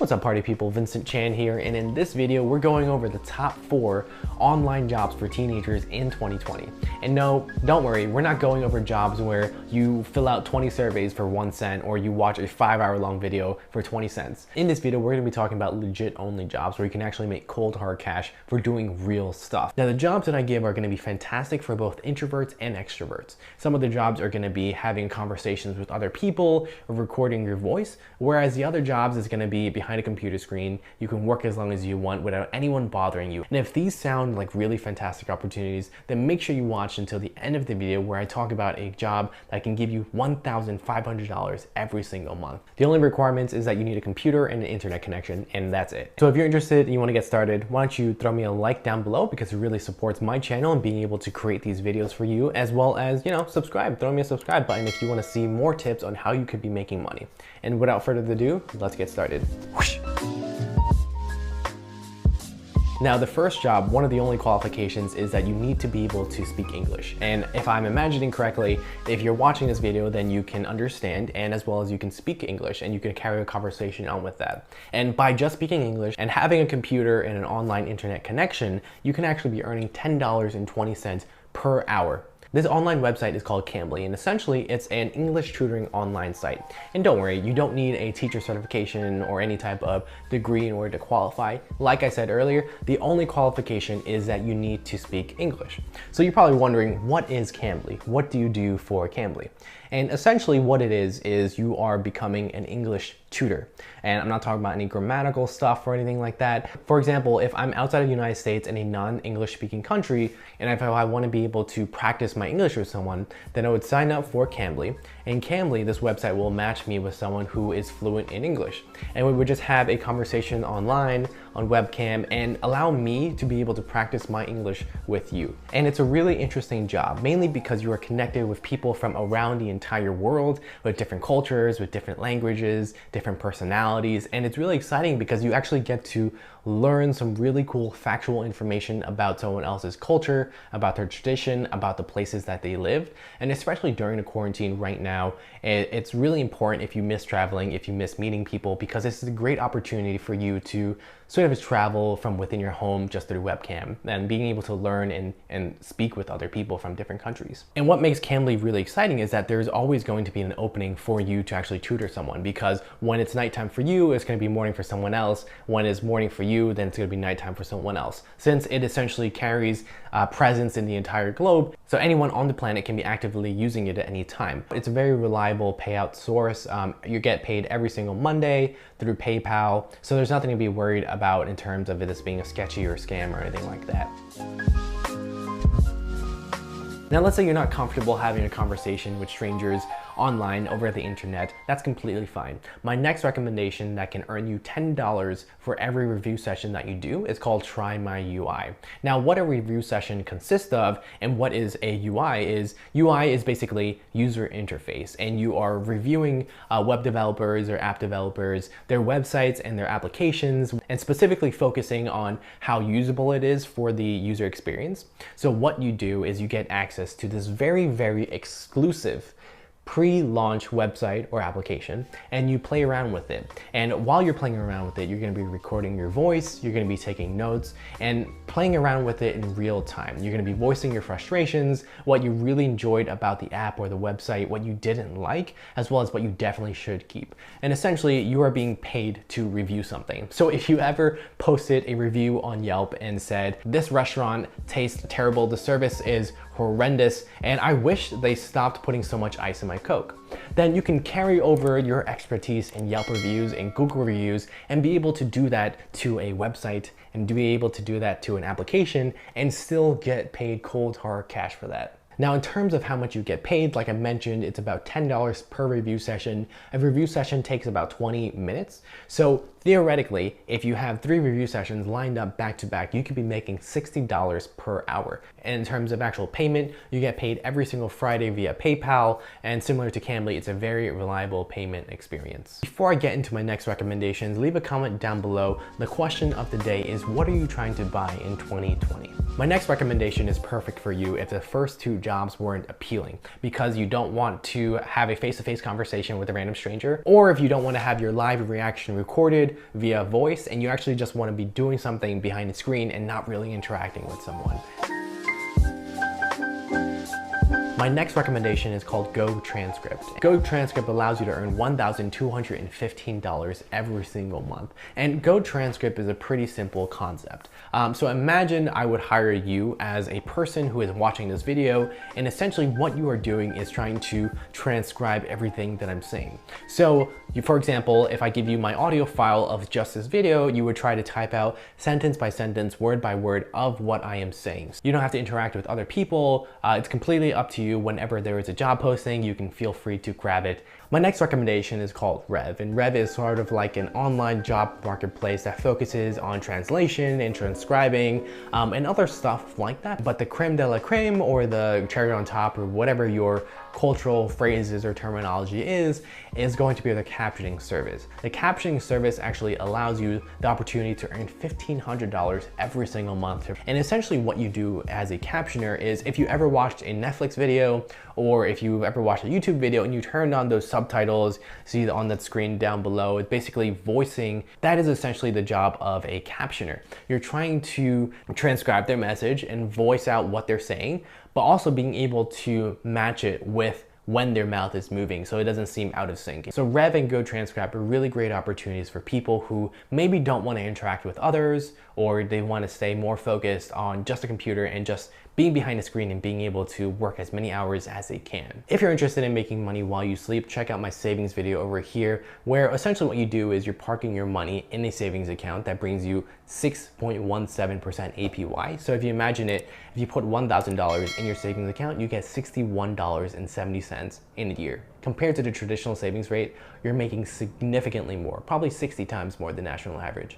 What's up party people, Vincent Chan here, and in this video we're going over the top 4 online jobs for teenagers in 2020. And no, don't worry, we're not going over jobs where you fill out 20 surveys for 1 cent or you watch a 5-hour long video for 20 cents. In this video we're going to be talking about legit only jobs where you can actually make cold hard cash for doing real stuff. Now the jobs that I give are going to be fantastic for both introverts and extroverts. Some of the jobs are going to be having conversations with other people or recording your voice, whereas the other jobs is going to be behind a computer screen. You can work as long as you want without anyone bothering you. And if these sound like really fantastic opportunities, then make sure you watch until the end of the video where I talk about a job that can give you $1,500 every single month. The only requirements is that you need a computer and an internet connection, and that's it. So if you're interested and you want to get started, why don't you throw me a like down below, because it really supports my channel and being able to create these videos for you, as well as, you know, subscribe. Throw me a subscribe button if you want to see more tips on how you could be making money. And without further ado, let's get started. Whoosh. Now the first job, one of the only qualifications is that you need to be able to speak English. And if I'm imagining correctly, if you're watching this video, then you can understand, and as well as you can speak English and you can carry a conversation on with that. And by just speaking English and having a computer and an online internet connection, you can actually be earning $10.20 per hour. This online website is called Cambly, and essentially it's an English tutoring online site. And don't worry, you don't need a teacher certification or any type of degree in order to qualify. Like I said earlier, the only qualification is that you need to speak English. So you're probably wondering, what is Cambly? What do you do for Cambly? And essentially what it is you are becoming an English tutor. And I'm not talking about any grammatical stuff or anything like that. For example, if I'm outside of the United States in a non-English speaking country, and if I want to be able to practice my English with someone, then I would sign up for Cambly. And Cambly, this website will match me with someone who is fluent in English. And we would just have a conversation online, on webcam, and allow me to be able to practice my English with you. And it's a really interesting job, mainly because you are connected with people from around the entire world, with different cultures, with different languages, different personalities. And it's really exciting because you actually get to learn some really cool factual information about someone else's culture, about their tradition, about the places that they live. And especially during the quarantine right now, it's really important if you miss traveling, if you miss meeting people, because this is a great opportunity for you to sort of travel from within your home just through webcam and being able to learn and speak with other people from different countries. And what makes Cambly really exciting is that there's always going to be an opening for you to actually tutor someone, because when it's nighttime for you, it's going to be morning for someone else. When it's morning for you, then it's going to be nighttime for someone else, since it essentially carries presence in the entire globe. So anyone on the planet can be actively using it at any time. It's a very reliable payout source. You get paid every single Monday through PayPal. So there's nothing to be worried about in terms of this being a sketchy or a scam or anything like that. Now let's say you're not comfortable having a conversation with strangers online over the internet. That's completely fine. My next recommendation that can earn you $10 for every review session that you do is called Try My UI. Now what a review session consists of and what is a UI is basically user interface, and you are reviewing web developers or app developers, their websites and their applications, and specifically focusing on how usable it is for the user experience. So what you do is you get access to this very, very exclusive pre-launch website or application, and you play around with it. And while you're playing around with it, you're going to be recording your voice, you're going to be taking notes and playing around with it in real time. You're going to be voicing your frustrations, what you really enjoyed about the app or the website, what you didn't like, as well as what you definitely should keep. And essentially you are being paid to review something. So if you ever posted a review on Yelp and said, this restaurant tastes terrible, the service is horrendous, and I wish they stopped putting so much ice in my Coke, then you can carry over your expertise in Yelp reviews and Google reviews and be able to do that to a website and be able to do that to an application and still get paid cold hard cash for that. Now, in terms of how much you get paid, like I mentioned, it's about $10 per review session. A review session takes about 20 minutes. So theoretically, if you have 3 review sessions lined up back to back, you could be making $60 per hour. And in terms of actual payment, you get paid every single Friday via PayPal, and similar to Cambly, it's a very reliable payment experience. Before I get into my next recommendations, leave a comment down below. The question of the day is, what are you trying to buy in 2020? My next recommendation is perfect for you if the first 2 jobs jobs weren't appealing because you don't want to have a face-to-face conversation with a random stranger, or if you don't want to have your live reaction recorded via voice and you actually just want to be doing something behind the screen and not really interacting with someone. My next recommendation is called Go Transcript. Go Transcript allows you to earn $1,215 every single month. And Go Transcript is a pretty simple concept. So imagine I would hire you as a person who is watching this video, and essentially what you are doing is trying to transcribe everything that I'm saying. So for example, if I give you my audio file of just this video, you would try to type out sentence by sentence, word by word of what I am saying. You don't have to interact with other people. It's completely up to you. Whenever there is a job posting, you can feel free to grab it. My next recommendation is called Rev, and Rev is sort of like an online job marketplace that focuses on translation and transcribing and other stuff like that. But the creme de la creme, or the cherry on top, or whatever your cultural phrases or terminology is going to be the captioning service. The captioning service actually allows you the opportunity to earn $1,500 every single month. And essentially what you do as a captioner is, if you ever watched a Netflix video, or if you've ever watched a YouTube video and you turned on those subtitles, see on that screen down below, it's basically voicing. That is essentially the job of a captioner. You're trying to transcribe their message and voice out what they're saying, but also being able to match it with when their mouth is moving so it doesn't seem out of sync. So Rev and Go Transcribe are really great opportunities for people who maybe don't want to interact with others, or they want to stay more focused on just a computer and just being behind a screen and being able to work as many hours as they can. If you're interested in making money while you sleep, check out my savings video over here, where essentially what you do is you're parking your money in a savings account that brings you 6.17% APY. So if you imagine it, if you put $1,000 in your savings account, you get $61.70 in a year. Compared to the traditional savings rate, you're making significantly more, probably 60 times more than national average.